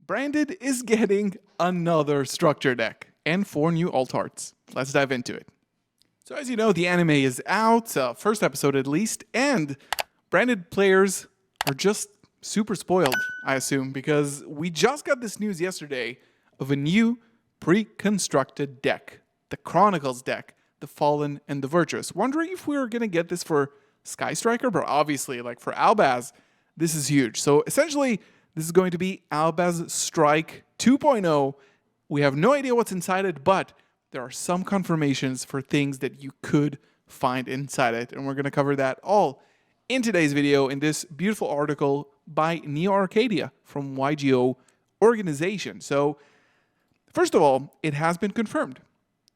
Branded is getting another structure deck and 4 new alt arts. Let's dive into it. So as you know, the anime is out, first episode at least, and Branded players are just super spoiled, I assume, because we just got this news yesterday of a new pre-constructed deck, the Chronicles deck, the Fallen and the Virtuous. Wondering if we were going to get this for Sky Striker, but obviously, like for Albaz, this is huge. So essentially, this is going to be Albaz Strike 2.0. We have no idea what's inside it, but there are some confirmations for things that you could find inside it. And we're going to cover that all in today's video in this beautiful article by Neo Arcadia from YGO organization. So first of all, it has been confirmed.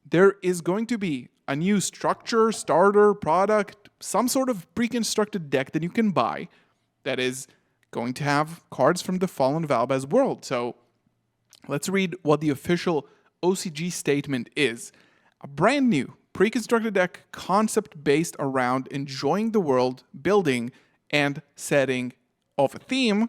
There is going to be a new structure, starter, product, some sort of pre-constructed deck that you can buy that is going to have cards from the Fallen Albaz world. So let's read what the official OCG statement is. A brand new pre-constructed deck concept based around enjoying the world, building, and setting of a theme.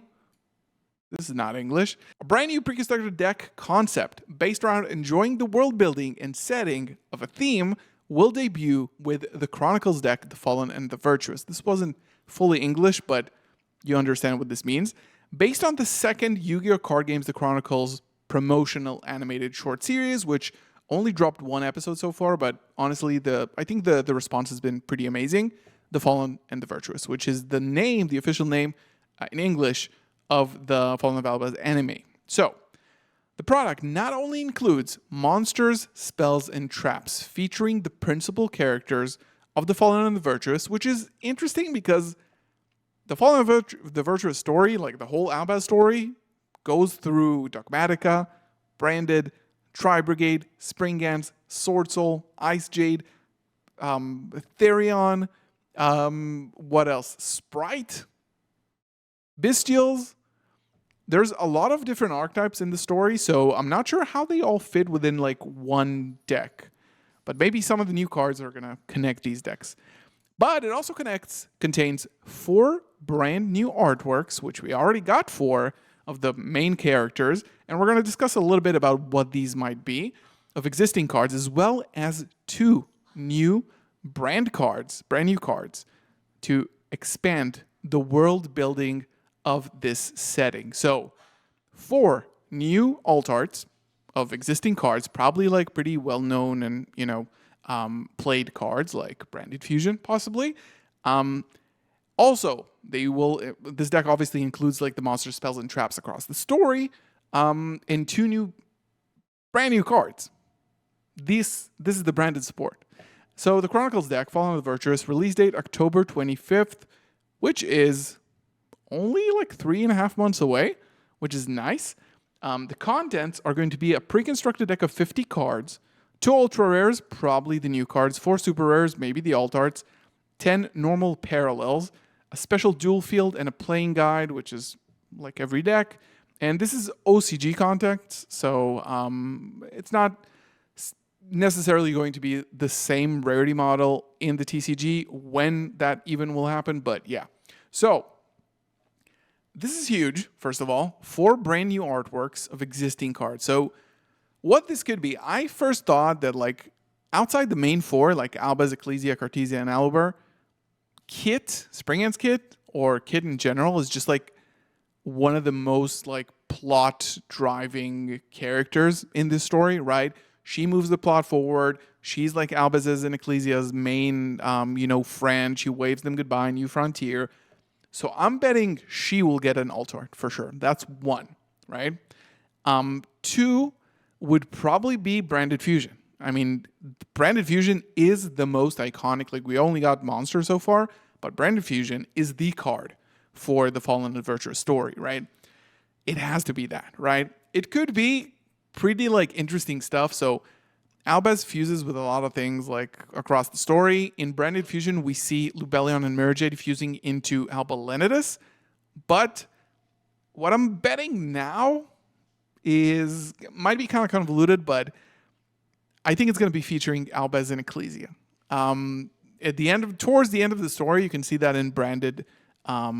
This is not English. A brand new pre-constructed deck concept based around enjoying the world building and setting of a theme will debut with the Chronicles deck, the Fallen and the Virtuous. This wasn't fully English, but you understand what this means. Based on the second Yu-Gi-Oh! Card Games The Chronicles promotional animated short series, which only dropped one episode so far, but honestly, I think the response has been pretty amazing. The Fallen and the Virtuous, which is the name, the official name in English of the Fallen of Albaz anime. So, the product not only includes monsters, spells, and traps featuring the principal characters of the Fallen and the Virtuous, which is interesting because the Fallen and the Virtuous story, like the whole Albaz story, goes through Dogmatica, Branded, Tri-Brigade, Springans, Sword Soul, Ice Jade, Therion, what else? Sprite, Bestials. There's a lot of different archetypes in the story, so I'm not sure how they all fit within like one deck. But maybe some of the new cards are going to connect these decks. But it also contains 4 brand new artworks, which we already got 4 of the main characters, and we're going to discuss a little bit about what these might be of existing cards, as well as 2 new brand new cards to expand the world building of this setting. So 4 new alt arts of existing cards, probably like pretty well-known and, played cards like Branded Fusion, possibly. Also, this deck obviously includes like the monster spells and traps across the story, and 2 brand new cards. This is the branded support. So the Chronicles deck, Fallen of the Virtuous, release date October 25th, which is only like 3.5 months away, which is nice. The contents are going to be a pre-constructed deck of 50 cards, 2 ultra rares, probably the new cards, 4 super rares, maybe the alt arts, 10 normal parallels, a special duel field, and a playing guide, which is like every deck. And this is OCG content, so it's not necessarily going to be the same rarity model in the TCG when that even will happen, but yeah. So this is huge, first of all. 4 brand new artworks of existing cards. So what this could be, I first thought that like outside the main 4, like Albaz, Ecclesia, Cartesia, and Aluber, Kit, Springhands Kit, or Kit in general is just like one of the most like plot driving characters in this story, right? She moves the plot forward. She's like Albaz's and Ecclesia's main, friend. She waves them goodbye, New Frontier. So I'm betting she will get an alt art for sure. That's 1, right? 2 would probably be Branded Fusion. I mean, Branded Fusion is the most iconic. Like, we only got monsters so far, but Branded Fusion is the card for the Fallen and Virtuous story, right? It has to be that, right? It could be pretty, like, interesting stuff. So Albaz fuses with a lot of things, like, across the story. In Branded Fusion, we see Lubellion and Mirajade fusing into Alba Leonidas. But what I'm betting now might be kind of convoluted, but I think it's going to be featuring Albaz and Ecclesia. Towards the end of the story, you can see that in Branded. A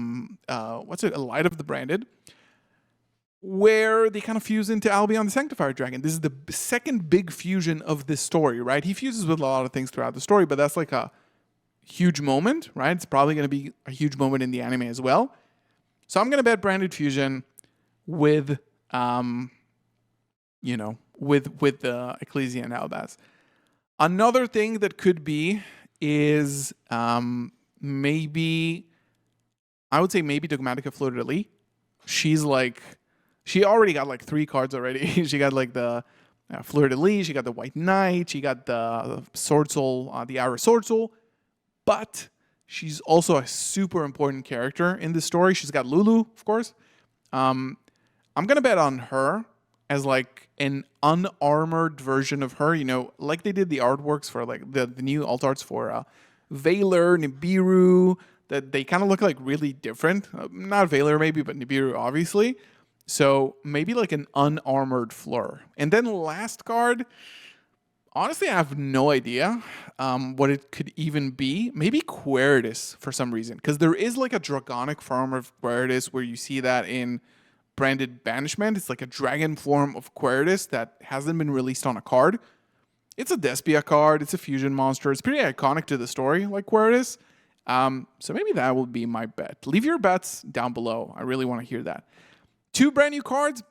Light of the Branded. where they kind of fuse into Albion the Sanctifier Dragon. This is the second big fusion of this story, right? He fuses with a lot of things throughout the story, but that's like a huge moment, right? It's probably going to be a huge moment in the anime as well. So I'm going to bet branded fusion with, with the Ecclesia and Albaz. Another thing that could be is maybe, I would say maybe Dogmatica Fleur de Lis. She already got like 3 cards already. She got like the Fleur de Lis, she got the White Knight, she got the Sword Soul, the Ira Sword Soul. But she's also a super important character in the story. She's got Lulu, of course. I'm going to bet on her as like an unarmored version of her, like they did the artworks for like the new alt arts for Valor, Nibiru, that they kind of look like really different. Not Valor maybe, but Nibiru obviously. So maybe like an unarmored Fleur. And then last card, honestly, I have no idea what it could even be. Maybe Queritus for some reason. Because there is like a dragonic form of Queritus where you see that in Branded Banishment. It's like a dragon form of Queritus that hasn't been released on a card. It's a Despia card. It's a fusion monster. It's pretty iconic to the story, like Queritus. So maybe that will be my bet. Leave your bets down below. I really want to hear that. 2 brand new cards.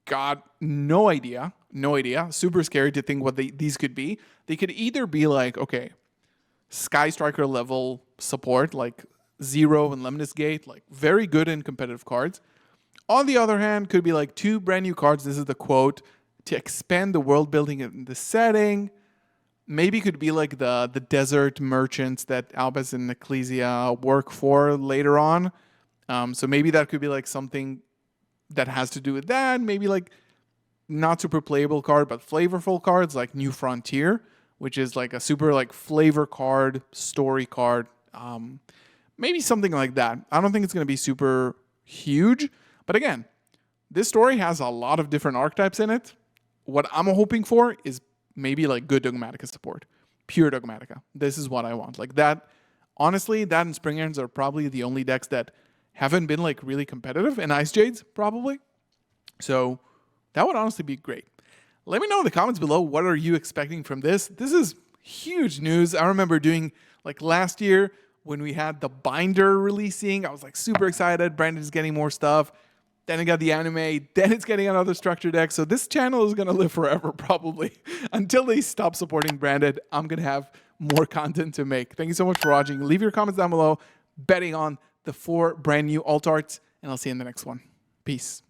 Got no idea. No idea. Super scary to think what these could be. They could either be like, okay, Sky Striker level support, like Zero and Lemnis Gate, like very good and competitive cards. On the other hand, could be like 2 brand new cards. This is the quote, to expand the world building in the setting. Maybe could be like the desert merchants that Albaz and Ecclesia work for later on. So maybe that could be like something that has to do with that. Maybe like not super playable card, but flavorful cards like New Frontier, which is like a super like flavor card, story card. Maybe something like that. I don't think it's going to be super huge. But again, this story has a lot of different archetypes in it. What I'm hoping for is maybe like good Dogmatica support. Pure Dogmatica. This is what I want. Like that, honestly, that and Spring Errands are probably the only decks that haven't been like really competitive, and Ice Jades probably. So that would honestly be great. Let me know in the comments below, what are you expecting from this? This is huge news. I remember doing like last year when we had the binder releasing. I was like super excited. Brandon is getting more stuff. Then it got the anime. Then it's getting another structure deck. So this channel is going to live forever probably. Until they stop supporting Branded, I'm going to have more content to make. Thank you so much for watching. Leave your comments down below betting on the 4 brand new alt arts, and I'll see you in the next one. Peace.